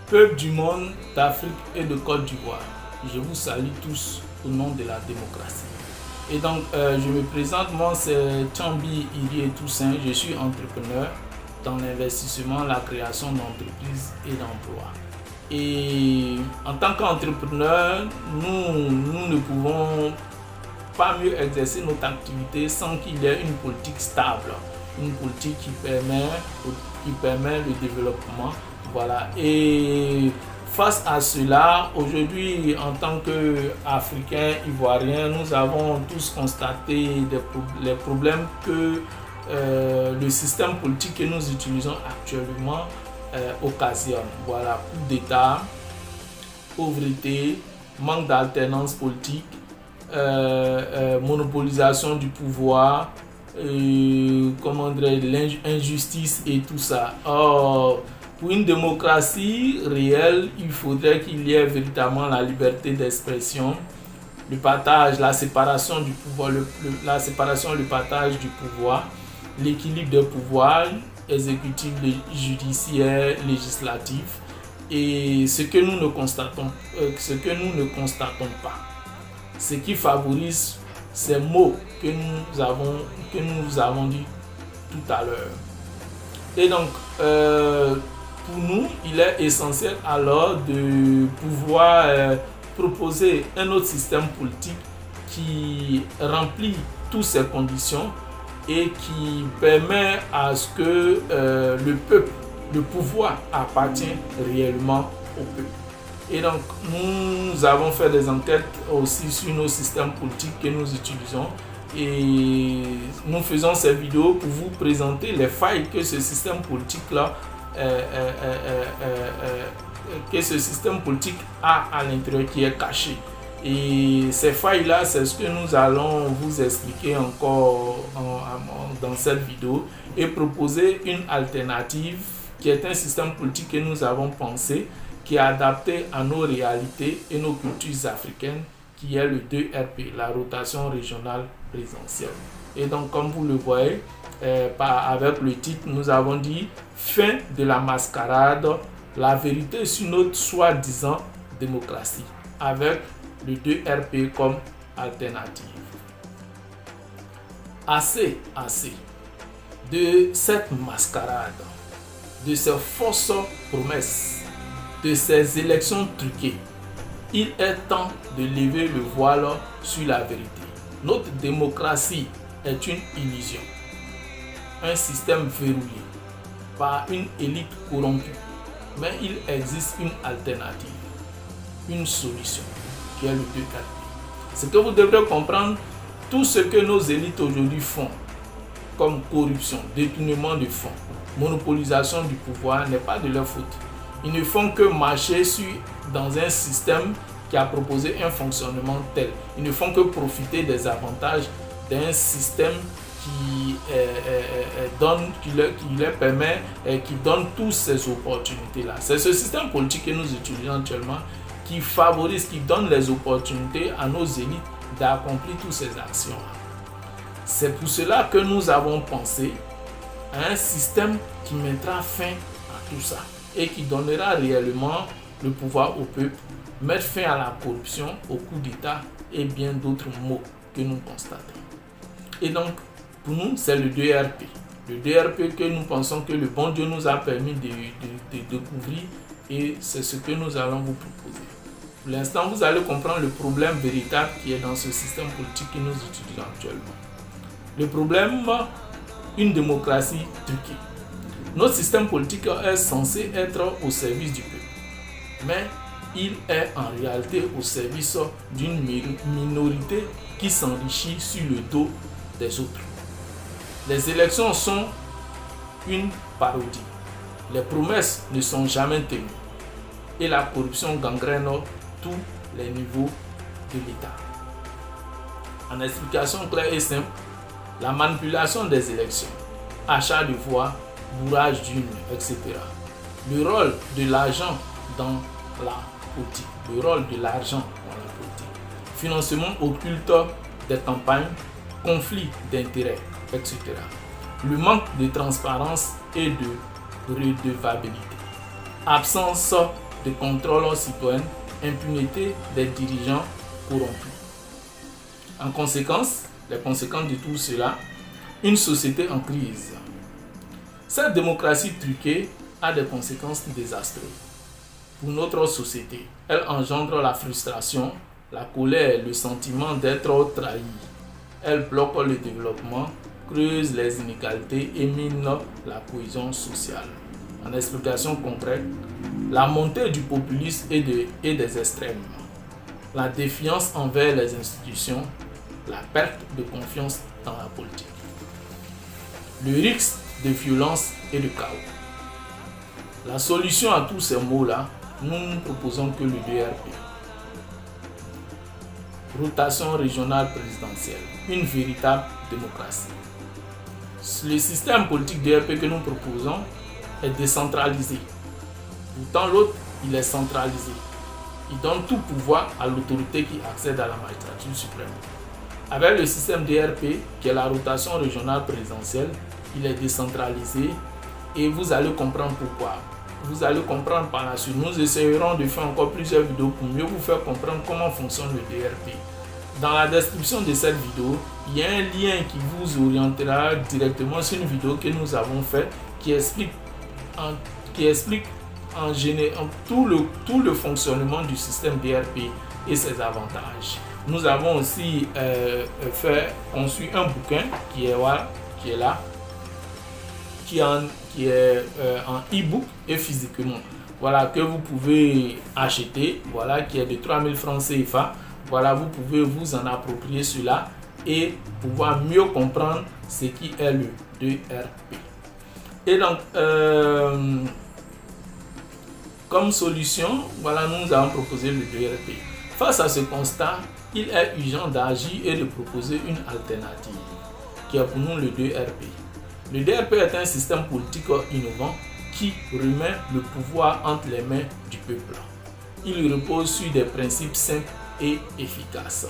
Peuple du monde, d'Afrique et de Côte d'Ivoire, je vous salue tous au nom de la démocratie. Et donc, je me présente, moi c'est Tchambi Iri Toussaint, je suis entrepreneur dans l'investissement, la création d'entreprises et d'emplois. Et en tant qu'entrepreneur, nous ne pouvons pas mieux exercer notre activité sans qu'il y ait une politique stable, une politique qui permet le développement. Voilà. Et face à cela, aujourd'hui, en tant qu'Africains, Ivoiriens, nous avons tous constaté les problèmes que le système politique que nous utilisons actuellement occasionne. Voilà, coup d'État, pauvreté, manque d'alternance politique, monopolisation du pouvoir, l'injustice et tout ça. Or, pour une démocratie réelle, il faudrait qu'il y ait véritablement la liberté d'expression, le partage, la séparation du pouvoir, le partage du pouvoir, l'équilibre des pouvoirs exécutif, judiciaire, législatif, et ce que nous ne constatons pas, ce qui favorise ces mots que nous avons dit tout à l'heure. Et donc, pour nous, il est essentiel alors de pouvoir proposer un autre système politique qui remplit toutes ces conditions et qui permet à ce que le pouvoir appartient réellement au peuple. Et donc, nous avons fait des enquêtes aussi sur nos systèmes politiques que nous utilisons et nous faisons ces vidéos pour vous présenter les failles que ce système politique-là a à l'intérieur, qui est caché. Et ces failles-là, c'est ce que nous allons vous expliquer encore dans cette vidéo et proposer une alternative qui est un système politique que nous avons pensé, qui est adapté à nos réalités et nos cultures africaines, qui est le 2RP, la rotation régionale présidentielle. Et donc, comme vous le voyez, avec le titre, nous avons dit « Fin de la mascarade, la vérité sur notre soi-disant démocratie » avec le 2RP comme alternative. Assez de cette mascarade, de ces fausses promesses, de ces élections truquées. Il est temps de lever le voile sur la vérité. Notre démocratie est une illusion, un système verrouillé par une élite corrompue. Mais il existe une alternative, une solution, qui est le 2RP. Ce que vous devrez comprendre, tout ce que nos élites aujourd'hui font, comme corruption, détournement de fonds, monopolisation du pouvoir, n'est pas de leur faute. Ils ne font que marcher dans un système qui a proposé un fonctionnement tel. Ils ne font que profiter des avantages d'un système qui leur permet, qui donne toutes ces opportunités-là. C'est ce système politique que nous utilisons actuellement qui favorise, qui donne les opportunités à nos élites d'accomplir toutes ces actions-là. C'est pour cela que nous avons pensé à un système qui mettra fin à tout ça et qui donnera réellement le pouvoir au peuple, mettre fin à la corruption, au coup d'État et bien d'autres maux que nous constatons. Et donc, pour nous, c'est le 2RP. Le 2RP que nous pensons que le bon Dieu nous a permis de découvrir, et c'est ce que nous allons vous proposer. Pour l'instant, vous allez comprendre le problème véritable qui est dans ce système politique que nous utilisons actuellement. Le problème, une démocratie truquée. Notre système politique est censé être au service du peuple, mais il est en réalité au service d'une minorité qui s'enrichit sur le dos des autres. Les élections sont une parodie. Les promesses ne sont jamais tenues et la corruption gangrène tous les niveaux de l'État. En explication claire et simple, la manipulation des élections, achat de voix, bourrage d'urnes, etc. Le rôle de l'argent dans la politique. Financement occulte des campagnes, conflits d'intérêts, etc. Le manque de transparence et de redevabilité. Absence de contrôle citoyen, impunité des dirigeants corrompus. En conséquence, les conséquences de tout cela, une société en crise. Cette démocratie truquée a des conséquences désastreuses pour notre société. Elle engendre la frustration, la colère, le sentiment d'être trahi. Elle bloque le développement, creuse les inégalités et mine la cohésion sociale. En explication concrète, la montée du populisme et des extrêmes, la défiance envers les institutions, la perte de confiance dans la politique, le risque de violence et de chaos. La solution à tous ces maux-là, nous ne proposons que le DRP. Rotation régionale présidentielle, une véritable démocratie. Le système politique DRP que nous proposons est décentralisé. Pourtant, l'autre, il est centralisé. Il donne tout pouvoir à l'autorité qui accède à la magistrature suprême. Avec le système DRP, qui est la rotation régionale présidentielle, il est décentralisé et vous allez comprendre pourquoi. Vous allez comprendre par la suite. Nous essayerons de faire encore plusieurs vidéos pour mieux vous faire comprendre comment fonctionne le DRP. Dans la description de cette vidéo, il y a un lien qui vous orientera directement sur une vidéo que nous avons faite qui explique en général tout le fonctionnement du système DRP et ses avantages. Nous avons aussi conçu un bouquin qui est là, qui est en e-book et physiquement. Voilà, que vous pouvez acheter, voilà, qui est de 3000 francs CFA. Voilà, vous pouvez vous en approprier cela et pouvoir mieux comprendre ce qui est le DRP. Et donc, comme solution, voilà, nous avons proposé le DRP. Face à ce constat, il est urgent d'agir et de proposer une alternative, qui est pour nous le DRP. Le DRP est un système politique innovant qui remet le pouvoir entre les mains du peuple. Il repose sur des principes simples et efficaces.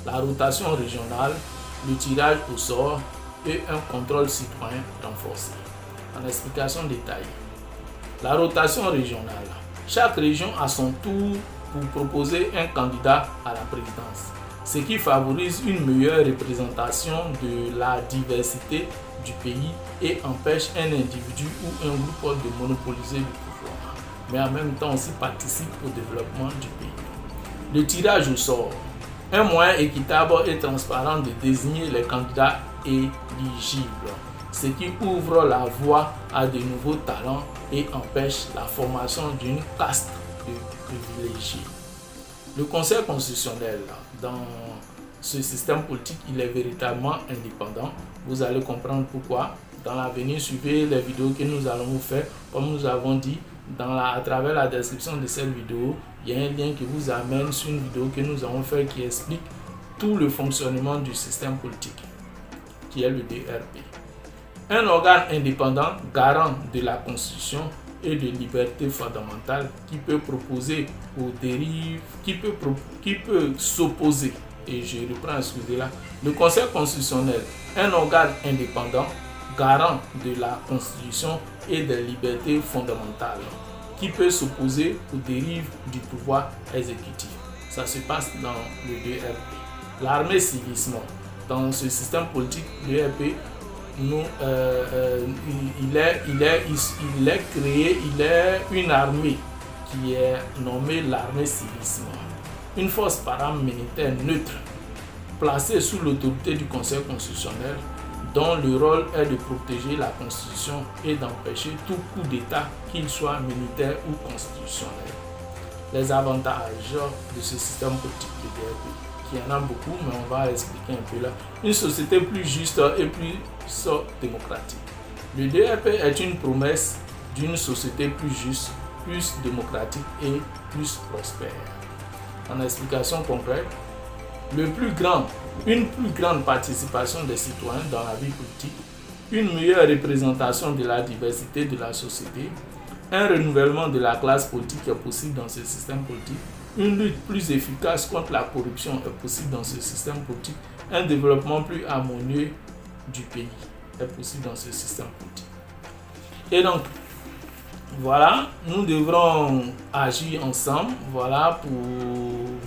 La rotation régionale, le tirage au sort et un contrôle citoyen renforcé. En explication détaillée. La rotation régionale. Chaque région a son tour pour proposer un candidat à la présidence, ce qui favorise une meilleure représentation de la diversité du pays et empêche un individu ou un groupe de monopoliser le pouvoir, mais en même temps aussi participe au développement du pays. Le tirage au sort, un moyen équitable et transparent de désigner les candidats éligibles, ce qui ouvre la voie à de nouveaux talents et empêche la formation d'une caste de privilégiés. Le Conseil constitutionnel, dans ce système politique, il est véritablement indépendant. Vous allez comprendre pourquoi. Dans l'avenir, suivez les vidéos que nous allons vous faire. Comme nous avons dit, à travers la description de cette vidéo, il y a un lien qui vous amène sur une vidéo que nous avons fait qui explique tout le fonctionnement du système politique, qui est le DRP. Un organe indépendant, garant de la Constitution et de libertés fondamentales, qui peut proposer aux dérives, qui peut s'opposer. Et je reprends, excusez-moi, le Conseil constitutionnel, un organe indépendant, garant de la Constitution et des libertés fondamentales, qui peut s'opposer aux dérives du pouvoir exécutif. Ça se passe dans le DRP. L'armée civisme. Dans ce système politique, le DRP, il est créé, il est une armée qui est nommée l'armée civisme. Une force paramilitaire neutre, placée sous l'autorité du Conseil constitutionnel, dont le rôle est de protéger la Constitution et d'empêcher tout coup d'État, qu'il soit militaire ou constitutionnel. Les avantages de ce système politique de DRP, qui en a beaucoup, mais on va expliquer un peu là. Une société plus juste et plus démocratique. Le DRP est une promesse d'une société plus juste, plus démocratique et plus prospère. En explication concrète, une plus grande participation des citoyens dans la vie politique, une meilleure représentation de la diversité de la société, un renouvellement de la classe politique est possible dans ce système politique, une lutte plus efficace contre la corruption est possible dans ce système politique, un développement plus harmonieux du pays est possible dans ce système politique. Et donc, Voilà, nous devrons agir ensemble, voilà, pour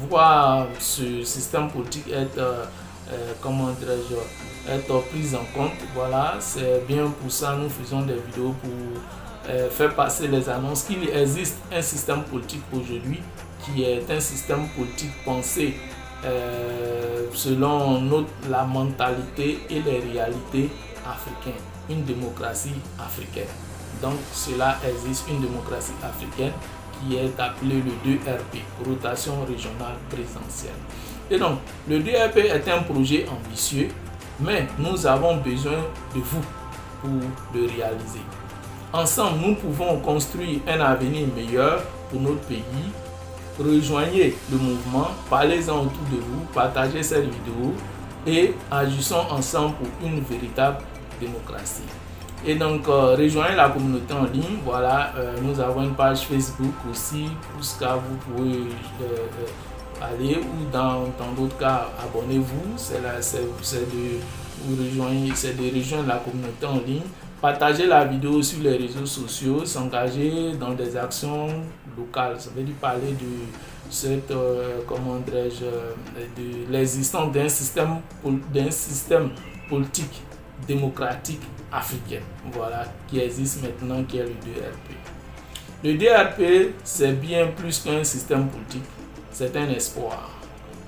voir ce système politique être, être pris en compte. Voilà, c'est bien pour ça nous faisons des vidéos pour faire passer les annonces qu'il existe un système politique aujourd'hui qui est un système politique pensé selon la mentalité et les réalités africaines, une démocratie africaine. Donc cela existe, une démocratie africaine qui est appelée le 2RP, rotation régionale présidentielle. Et donc le 2RP est un projet ambitieux, mais nous avons besoin de vous pour le réaliser. Ensemble, nous pouvons construire un avenir meilleur pour notre pays. Rejoignez le mouvement, parlez-en autour de vous, partagez cette vidéo et agissons ensemble pour une véritable démocratie. Et donc, rejoignez la communauté en ligne. Voilà, nous avons une page Facebook aussi, pour ce cas, vous pouvez aller, ou dans d'autres cas, abonnez-vous. C'est de rejoindre la communauté en ligne. Partagez la vidéo sur les réseaux sociaux, s'engager dans des actions locales. Ça veut dire parler de cette, de l'existence d'un système politique démocratique africain, voilà, qui existe maintenant, qui est le 2RP. Le 2RP, c'est bien plus qu'un système politique, c'est un espoir,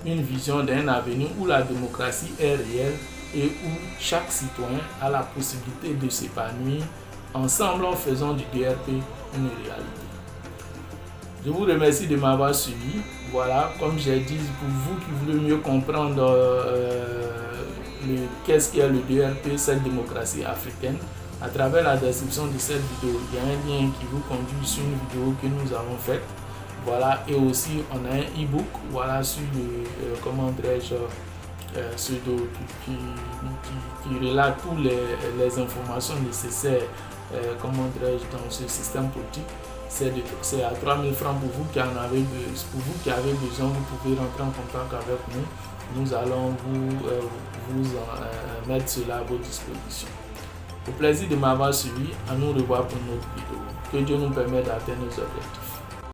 une vision d'un avenir où la démocratie est réelle et où chaque citoyen a la possibilité de s'épanouir ensemble en faisant du 2RP une réalité. Je vous remercie de m'avoir suivi. Voilà, comme j'ai dit, pour vous qui voulez mieux comprendre qu'est-ce qu'est le 2RP, cette démocratie africaine, à travers la description de cette vidéo, il y a un lien qui vous conduit sur une vidéo que nous avons faite. Voilà, et aussi on a un e-book, voilà, sur le, qui relate toutes les informations nécessaires dans ce système politique. C'est à 3 000 francs pour vous qui avez besoin. Vous pouvez rentrer en contact avec nous. Nous allons vous mettre cela à votre disposition. Au plaisir de m'avoir suivi. À nous revoir pour une autre vidéo. Que Dieu nous permette d'atteindre nos objectifs.